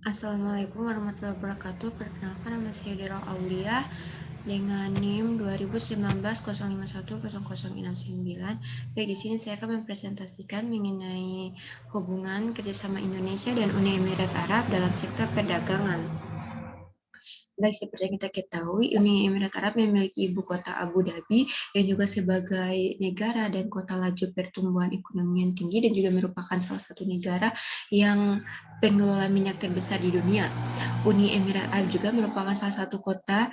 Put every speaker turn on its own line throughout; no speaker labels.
Assalamualaikum warahmatullahi wabarakatuh. Perkenalkan nama saya Dira Aulia dengan NIM 2019-051-0069. Baik, di sini saya akan mempresentasikan mengenai hubungan kerjasama Indonesia dan Uni Emirat Arab dalam sektor perdagangan. Baik, seperti yang kita ketahui, Uni Emirat Arab memiliki ibu kota Abu Dhabi yang juga sebagai negara dan kota laju pertumbuhan ekonomi yang tinggi dan juga merupakan salah satu negara yang pengelola minyak terbesar di dunia. Uni Emirat Arab juga merupakan salah satu kota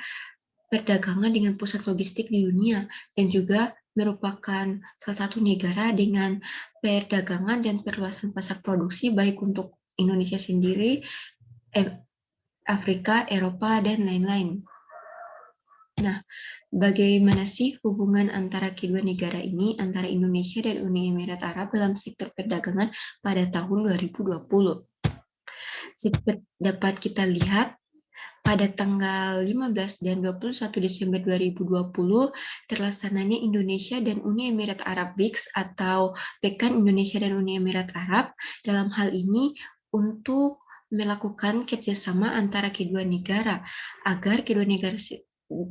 perdagangan dengan pusat logistik di dunia dan juga merupakan salah satu negara dengan perdagangan dan perluasan pasar produksi baik untuk Indonesia sendiri, Afrika, Eropa, dan lain-lain. Nah, bagaimana sih hubungan antara kedua negara ini, antara Indonesia dan Uni Emirat Arab dalam sektor perdagangan pada tahun 2020? Seperti dapat kita lihat, pada tanggal 15 dan 21 Desember 2020, terlaksananya Indonesia dan Uni Emirat Arab BICS atau Pekan Indonesia dan Uni Emirat Arab. Dalam hal ini, untuk melakukan kerjasama antara kedua negara, agar kedua negara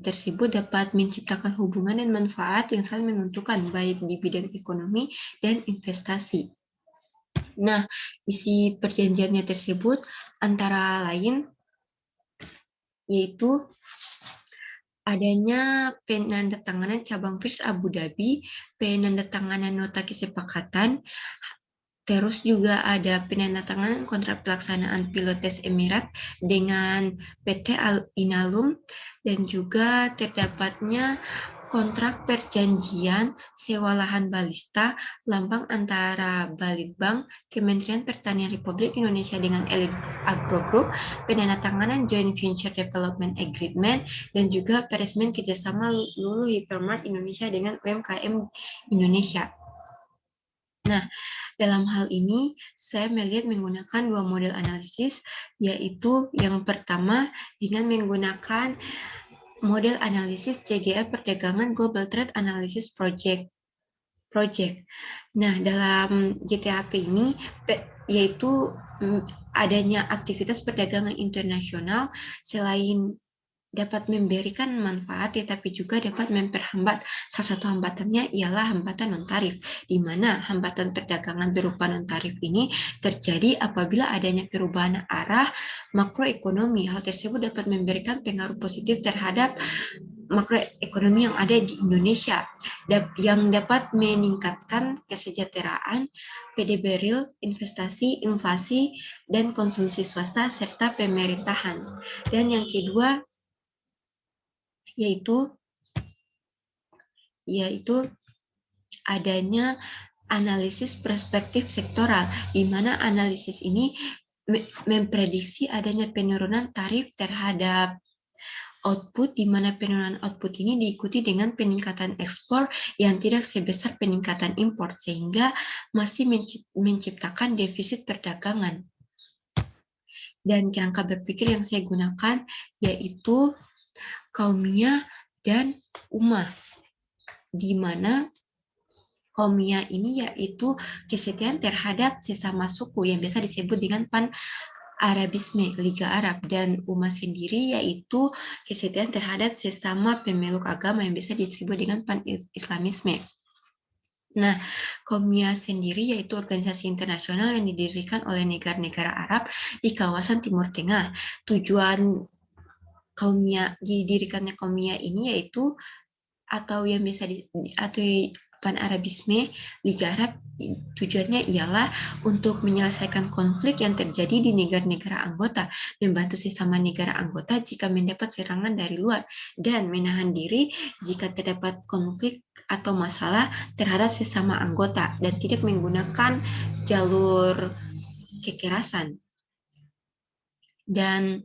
tersebut dapat menciptakan hubungan dan manfaat yang saling menentukan, baik di bidang ekonomi dan investasi. Nah, isi perjanjiannya tersebut antara lain yaitu adanya penandatanganan cabang FIRS Abu Dhabi, penandatanganan nota kesepakatan, terus juga ada penandatanganan kontrak pelaksanaan pilot tes Emirat dengan PT Al Inalum, dan juga terdapatnya kontrak perjanjian sewa lahan balista lambang antara Balitbank, Kementerian Pertanian Republik Indonesia dengan Elite Agro Group, penandatanganan Joint Venture Development Agreement, dan juga peresmian kerjasama Lulu Hypermart Indonesia dengan UMKM Indonesia. Nah, dalam hal ini saya melihat menggunakan dua model analisis, yaitu yang pertama dengan menggunakan model analisis CGA Perdagangan Global Trade Analysis Project. Nah, dalam GTAP ini yaitu adanya aktivitas perdagangan internasional selain dapat memberikan manfaat, tetapi juga dapat memperhambat. Salah satu hambatannya ialah hambatan non-tarif, di mana hambatan perdagangan berupa non-tarif ini terjadi apabila adanya perubahan arah makroekonomi. Hal tersebut dapat memberikan pengaruh positif terhadap makroekonomi yang ada di Indonesia, yang dapat meningkatkan kesejahteraan PDB real, investasi, inflasi, dan konsumsi swasta, serta pemerintahan. Dan yang kedua, yaitu adanya analisis perspektif sektoral, di mana analisis ini memprediksi adanya penurunan tarif terhadap output, di mana penurunan output ini diikuti dengan peningkatan ekspor yang tidak sebesar peningkatan impor, sehingga masih menciptakan defisit perdagangan. Dan kerangka berpikir yang saya gunakan yaitu Kaumiyah dan Ummah, di mana Kaumiyah ini yaitu kesetiaan terhadap sesama suku yang biasa disebut dengan Pan-Arabisme, Liga Arab, dan Ummah sendiri yaitu kesetiaan terhadap sesama pemeluk agama yang biasa disebut dengan Pan-Islamisme. Nah, Kaumiyah sendiri yaitu organisasi internasional yang didirikan oleh negara-negara Arab di kawasan Timur Tengah. Tujuan didirikannya Kaumiyah ini yaitu atau yang bisa atau Pan-Arabisme Liga Arab, tujuannya ialah untuk menyelesaikan konflik yang terjadi di negara-negara anggota, membantu sesama negara anggota jika mendapat serangan dari luar, dan menahan diri jika terdapat konflik atau masalah terhadap sesama anggota, dan tidak menggunakan jalur kekerasan. Dan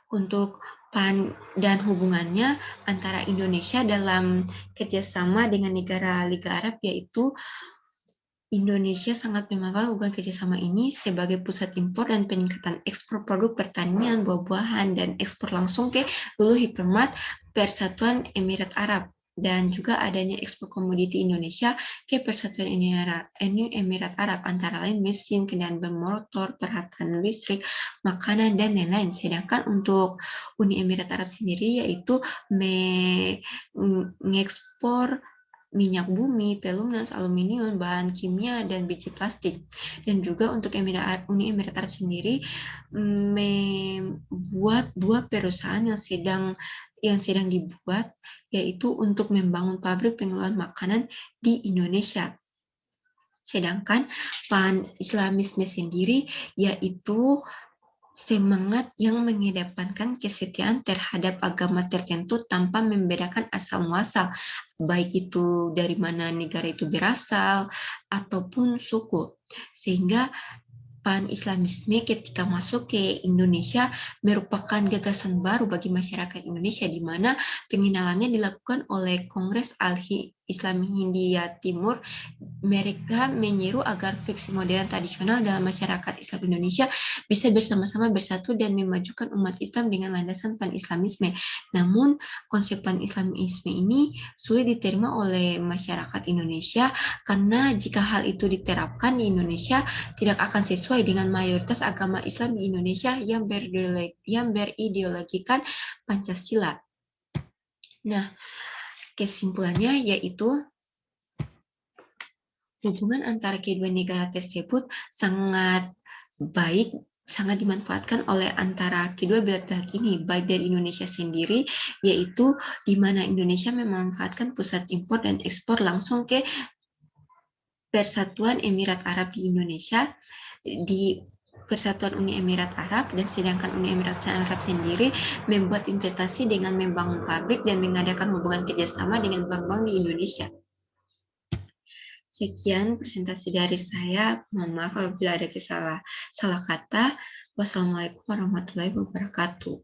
untuk dan hubungannya antara Indonesia dalam kerjasama dengan negara Liga Arab, yaitu Indonesia sangat memanfaatkan hubungan kerjasama ini sebagai pusat impor dan peningkatan ekspor produk pertanian, buah-buahan, dan ekspor langsung ke Lulu Hypermart Persatuan Emirat Arab. dan juga adanya ekspor komoditi Indonesia ke Persatuan Uni Emirat Arab, antara lain mesin, kendaraan bermotor, peralatan listrik, makanan, dan lain-lain. Sedangkan untuk Uni Emirat Arab sendiri yaitu mengekspor minyak bumi, pelunas, aluminium, bahan kimia, dan biji plastik. Dan juga untuk Uni Emirat Arab sendiri membuat 2 perusahaan yang sedang dibuat, yaitu untuk membangun pabrik pengolahan makanan di Indonesia. Sedangkan pan-Islamisme sendiri yaitu semangat yang mengedepankan kesetiaan terhadap agama tertentu tanpa membedakan asal-muasal, baik itu dari mana negara itu berasal ataupun suku. Sehingga pan-Islamisme ketika masuk ke Indonesia merupakan gagasan baru bagi masyarakat Indonesia, di mana pengenalannya dilakukan oleh Kongres Al-Islami Hindia Timur. Mereka menyeru agar fiksi modern tradisional dalam masyarakat Islam Indonesia bisa bersama-sama bersatu dan memajukan umat Islam dengan landasan pan-Islamisme. Namun, konsep pan-Islamisme ini sulit diterima oleh masyarakat Indonesia karena jika hal itu diterapkan di Indonesia tidak akan sesuai dengan mayoritas agama Islam di Indonesia yang berideologikan Pancasila. Nah, kesimpulannya yaitu hubungan antara kedua negara tersebut sangat baik, sangat dimanfaatkan oleh antara kedua belah pihak ini, baik dari Indonesia sendiri, yaitu di mana Indonesia memanfaatkan pusat impor dan ekspor langsung ke Persatuan Emirat Arab di Indonesia, di Persatuan Uni Emirat Arab, dan sedangkan Uni Emirat Arab sendiri membuat investasi dengan membangun pabrik dan mengadakan hubungan kerjasama dengan bank-bank di Indonesia. Sekian presentasi dari saya. Mohon maaf apabila ada salah kata. Wassalamualaikum warahmatullahi wabarakatuh.